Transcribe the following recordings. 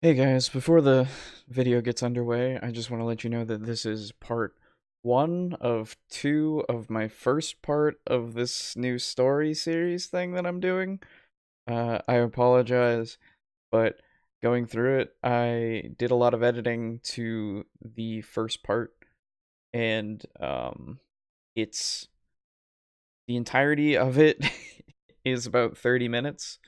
Hey guys, before the video gets underway, I just want to let you know that this is part one of two of my first part of this new story series thing that I'm doing. I apologize, but going through it, I did a lot of editing to the first part, and it's the entirety of it is about 30 minutes.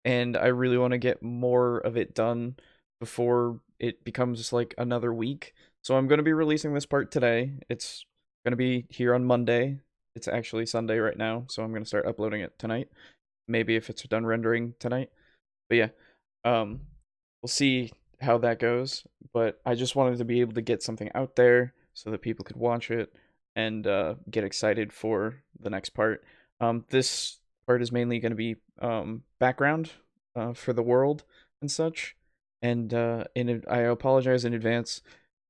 And I really want to get more of it done before it becomes like another week. So I'm going to be releasing this part today. It's going to be here on Monday. It's actually Sunday right now, so I'm going to start uploading it tonight. Maybe if it's done rendering tonight. But yeah, um we'll see how that goes, but I just wanted to be able to get something out there so that people could watch it and get excited for the next part. This part is mainly going to be background for the world and such. And I apologize in advance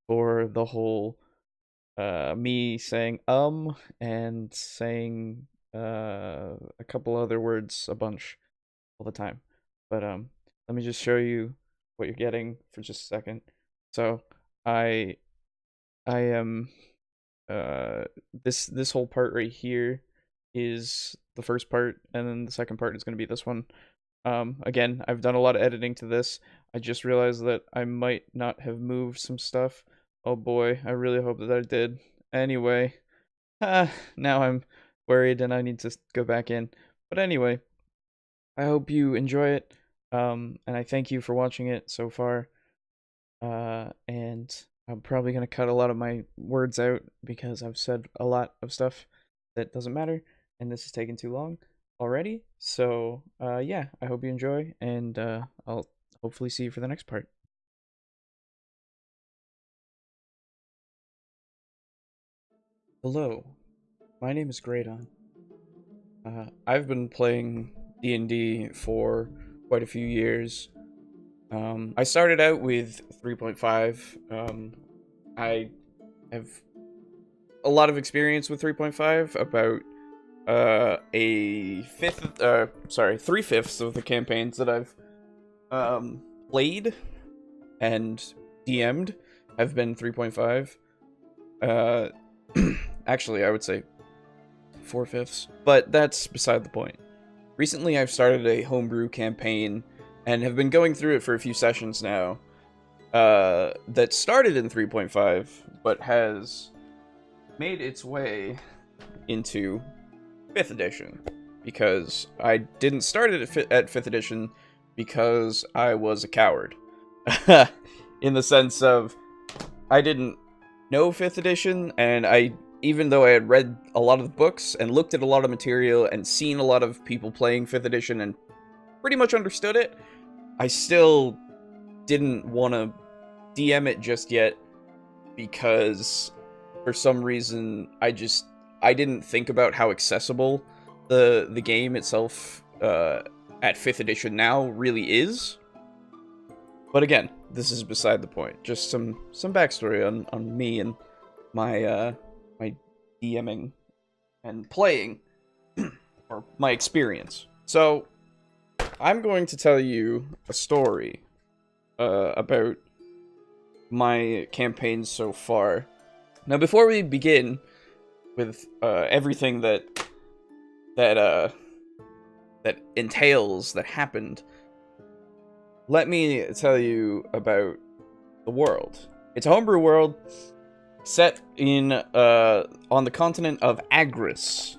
for the whole me saying and saying a couple other words a bunch all the time. But let me just show you what you're getting for just a second. So I I am this whole part right here is the first part, and then the second part is going to be this one. Again, I've done a lot of editing to this. I just realized that I might not have moved some stuff. Oh boy, I really hope that I did. Anyway, now I'm worried and I need to go back in. But anyway, I hope you enjoy it. And I thank you for watching it so far. And I'm probably going to cut a lot of my words out because I've said a lot of stuff that doesn't matter, and this is taking too long already. So, yeah, I hope you enjoy, and I'll hopefully see you for the next part. Hello, my name is Graydon. I've been playing D&D for quite a few years. I started out with 3.5. I have a lot of experience with 3.5, about a fifth, sorry, 3/5 of the campaigns that I've played and DM'd have been 3.5. Uh, actually, I would say 4/5, but that's beside the point. Recently, I've started a homebrew campaign and have been going through it for a few sessions now. That started in 3.5, but has made its way into 5th edition, because I didn't start it at 5th edition because I was a coward. In the sense of, I didn't know 5th edition, and even though I had read a lot of the books and looked at a lot of material and seen a lot of people playing 5th edition and pretty much understood it, I still didn't want to DM it just yet, because for some reason I didn't think about how accessible the game itself at 5th edition now really is. But again, this is beside the point. Just some backstory on me and my my DMing and playing, or my experience. So I'm going to tell you a story about my campaign so far. Now, before we begin with everything that entails, that happened, let me tell you about the world. It's a homebrew world set in on the continent of Agris.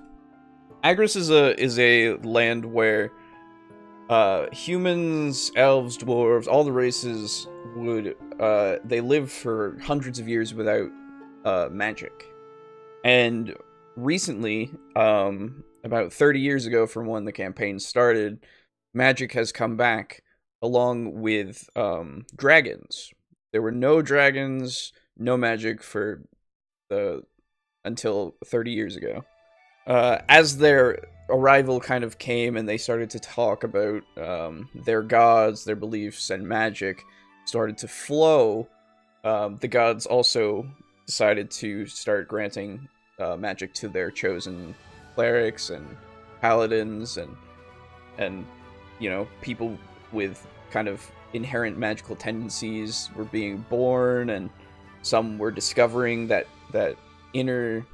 Agris is a land where humans, elves, dwarves, all the races would they live for hundreds of years without magic. And recently, about 30 years ago from when the campaign started, magic has come back along with dragons. There were no dragons, no magic for until 30 years ago. As their arrival kind of came and they started to talk about their gods, their beliefs, and magic started to flow, the gods also decided to start granting magic to their chosen clerics and paladins and you know, people with kind of inherent magical tendencies were being born, and some were discovering that inner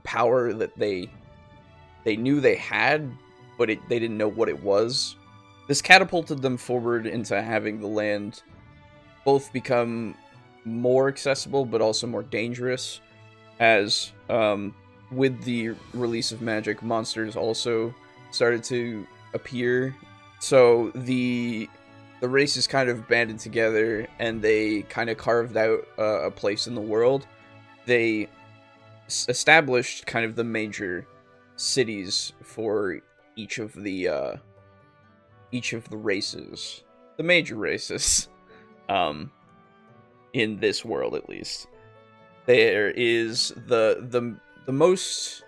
power that they knew they had, but they didn't know what it was. This catapulted them forward into having the land both become more accessible but also more dangerous, as with the release of magic, monsters also started to appear. So the races kind of banded together, and they kind of carved out a place in the world. They established kind of the major cities for each of the races, the major races, in this world at least. There is the most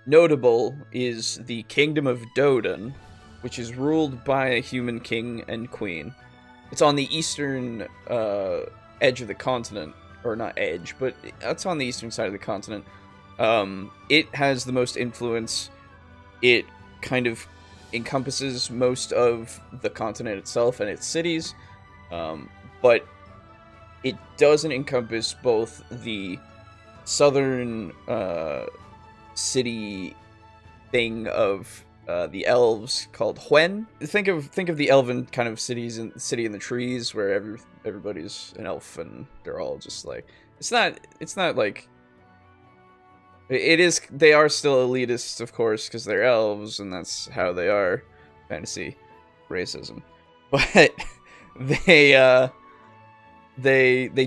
notable is the Kingdom of Dodan, which is ruled by a human king and queen. It's on the eastern edge of the continent, or not edge, but it's on the eastern side of the continent. It has the most influence. It kind of encompasses most of the continent itself and its cities, but it doesn't encompass both the southern city thing of the elves called Hwen. Think of the elven kind of cities and city in the trees where everybody's an elf and they're all just like, it's not like, it is, they are still elitist, of course, because they're elves and that's how they are. Fantasy racism. But they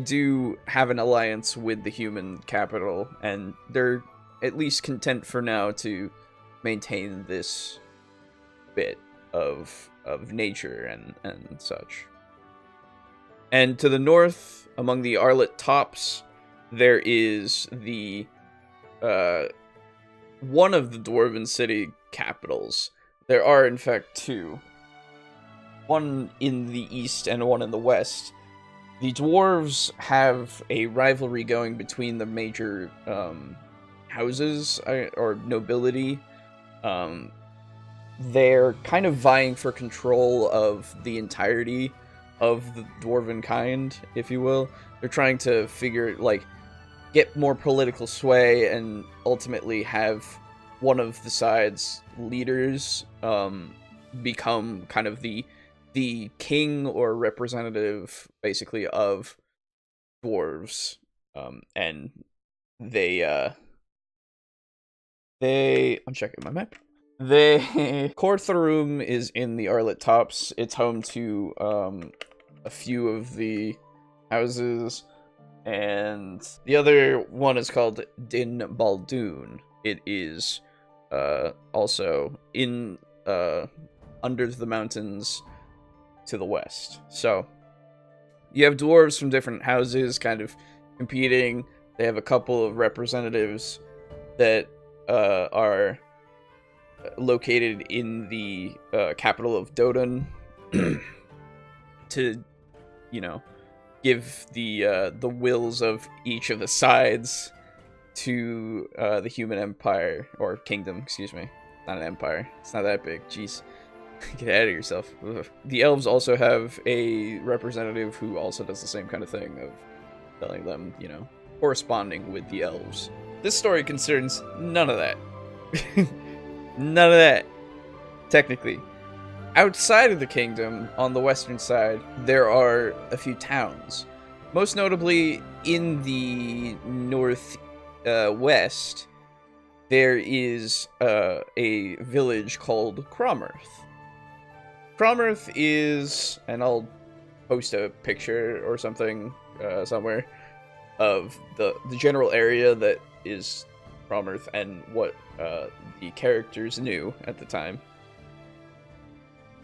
do have an alliance with the human capital, and they're at least content for now to maintain this bit of nature and such. And to the north, among the Arlet tops, there is the one of the dwarven city capitals. There are, in fact, two. One in the east and one in the west. The dwarves have a rivalry going between the major houses or nobility. They're kind of vying for control of the entirety of the dwarven kind, if you will. They're trying to get more political sway and ultimately have one of the side's leaders become kind of the king or representative, basically, of dwarves. And I'm checking my map. Kortharum is in the Arlet Tops. It's home to a few of the houses, and the other one is called Din Baldoon. It is also in under the mountains to the west. So you have dwarves from different houses kind of competing. They have a couple of representatives that are located in the capital of Dodan to, give the wills of each of the sides to the human empire, or kingdom, excuse me. Not an empire. It's not that big. Jeez. Get out of yourself. Ugh. The elves also have a representative who also does the same kind of thing of telling them, corresponding with the elves. This story concerns none of that. None of that, technically. Outside of the kingdom, on the western side, there are a few towns. Most notably, in the northwest, there is a village called Cromerth. Cromerth is, and I'll post a picture or something somewhere of the general area that is Cromerth and what the characters knew at the time.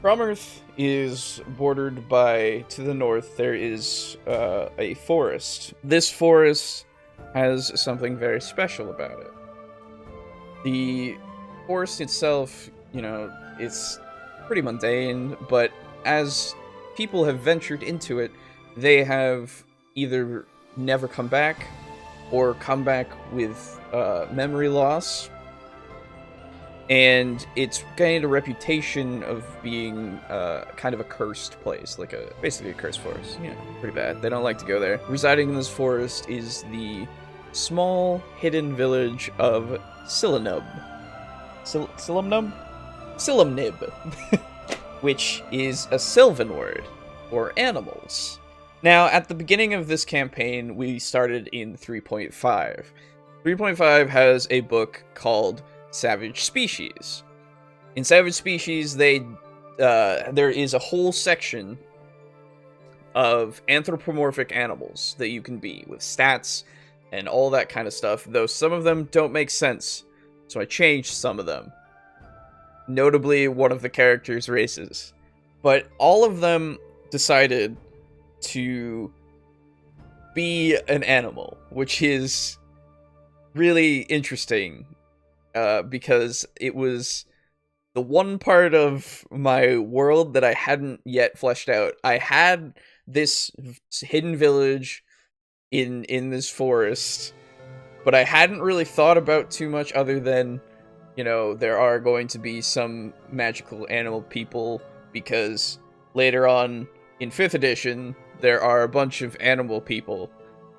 Cromerth is bordered by, to the north, there is a forest. This forest has something very special about it. The forest itself, it's pretty mundane, but as people have ventured into it, they have either never come back or come back with memory loss. and it's gained a reputation of being kind of a cursed place, like basically a cursed forest. Yeah, pretty bad. They don't like to go there. Residing in this forest is the small hidden village of Silanub. Silamnib, which is a Sylvan word for animals. Now, at the beginning of this campaign, we started in 3.5. 3.5 has a book called Savage Species. In Savage Species, there is a whole section of anthropomorphic animals that you can be, with stats and all that kind of stuff, though some of them don't make sense, so I changed some of them. Notably, one of the characters' races. But all of them decided to be an animal, which is really interesting, because it was the one part of my world that I hadn't yet fleshed out. I had this hidden village in this forest, but I hadn't really thought about too much other than, you know, there are going to be some magical animal people, because later on in 5th edition, there are a bunch of animal people,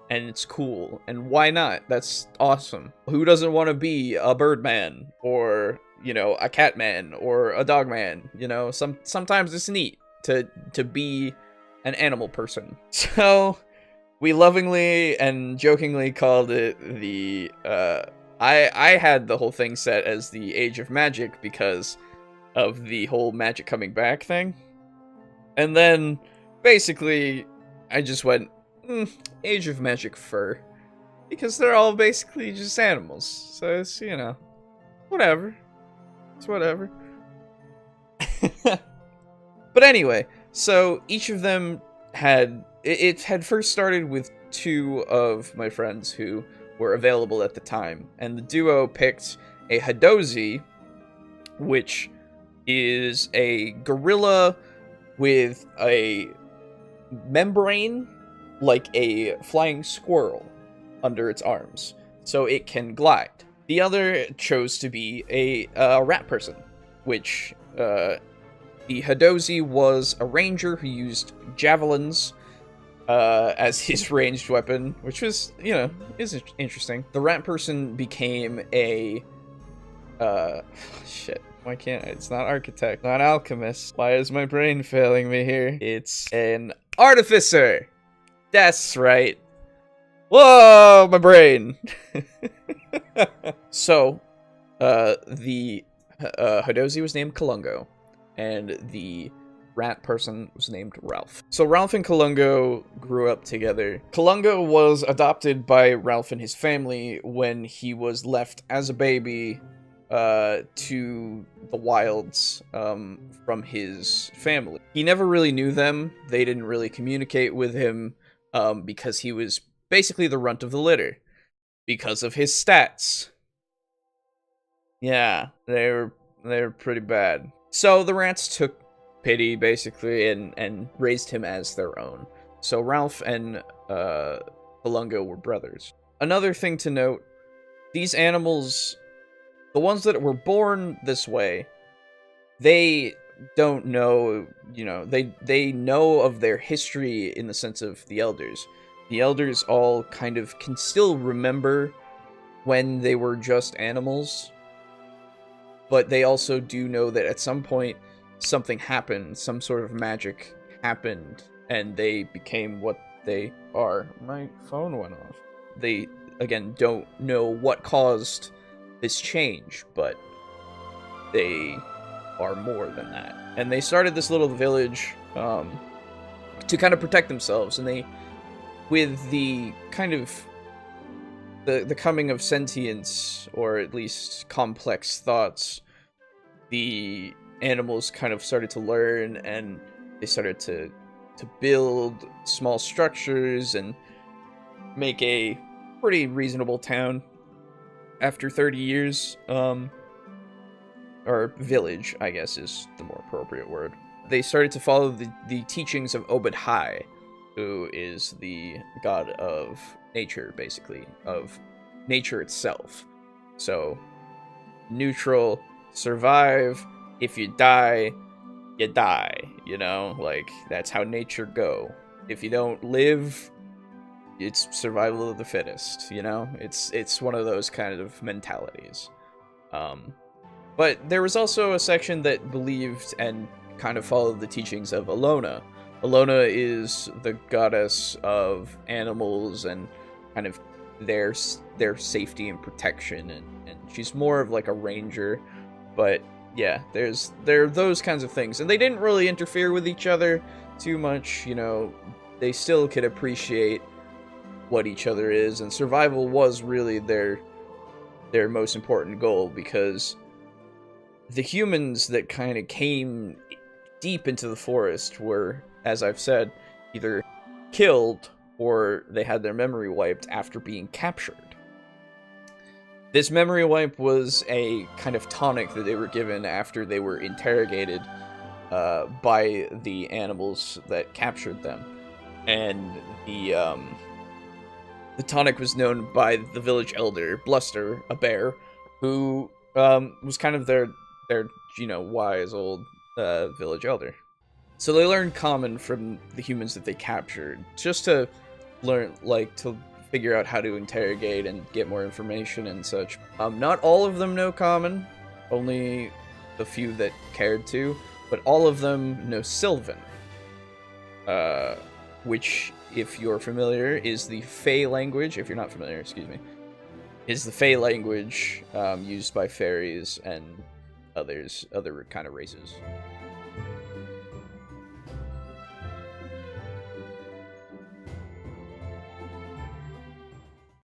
and it's cool, and why not? That's awesome. Who doesn't want to be a bird man, or, you know, a cat man, or a dog man? You know, sometimes it's neat to be an animal person. So, we lovingly and jokingly called it the, I had the whole thing set as the Age of Magic because of the whole magic coming back thing. And then, basically, I just went, Age of Magic Fur. Because they're all basically just animals. So it's, you know, whatever. It's whatever. But anyway, so each of them had... It had first started with 2 of my friends who were available at the time. And the duo picked a Hadozi, which is a gorilla with a membrane like a flying squirrel under its arms, so it can glide. The other chose to be a rat person, which the Hadozi was a ranger who used javelins as his ranged weapon, which was, you know, is interesting. The rat person became a shit. Why can't I? It's not architect, not alchemist. Why is my brain failing me here? It's an artificer. That's right. Whoa, my brain. So, the Hadozi was named Kalungo, and the rat person was named Ralph. So Ralph and Kalungo grew up together. Kalungo was adopted by Ralph and his family when he was left as a baby to the wilds from his family. He never really knew them. They didn't really communicate with him because he was basically the runt of the litter because of his stats. Yeah, they were pretty bad. So the rats took pity basically and raised him as their own. So Ralph and Kalungo were brothers. Another thing to note, these animals, the ones that were born this way, they don't know, you know, they know of their history in the sense of the elders. The elders all kind of can still remember when they were just animals, but they also do know that at some point something happened, some sort of magic happened, and they became what they are. My phone went off. They, again, don't know what caused this change, but they are more than that. And they started this little village to kind of protect themselves, and they, with the kind of the coming of sentience, or at least complex thoughts, the animals kind of started to learn, and they started to build small structures and make a pretty reasonable town after 30 years. Or village, I guess, is the more appropriate word. They started to follow the teachings of Obed-Hai, who is the god of nature, basically, of nature itself. So, neutral, survive. If you die, you die, you know? Like, that's how nature go. If you don't live, it's survival of the fittest, you know? It's one of those kind of mentalities. But there was also a section that believed and kind of followed the teachings of Alona. Alona is the goddess of animals and kind of their safety and protection, and she's more of like a ranger. But yeah, there are those kinds of things, and they didn't really interfere with each other too much. You know, they still could appreciate what each other is, and survival was really their most important goal, because the humans that kind of came deep into the forest were, as I've said, either killed or they had their memory wiped after being captured. This memory wipe was a kind of tonic that they were given after they were interrogated by the animals that captured them. And the tonic was known by the village elder, Bluster, a bear, who was kind of their wise old village elder. So they learned common from the humans that they captured, just to learn, like, to figure out how to interrogate and get more information and such. Not all of them know common, only the few that cared to, but all of them know Sylvan, which, if you're familiar, is the Fey language. If you're not familiar, excuse me, is the Fey language used by fairies and other kind of races.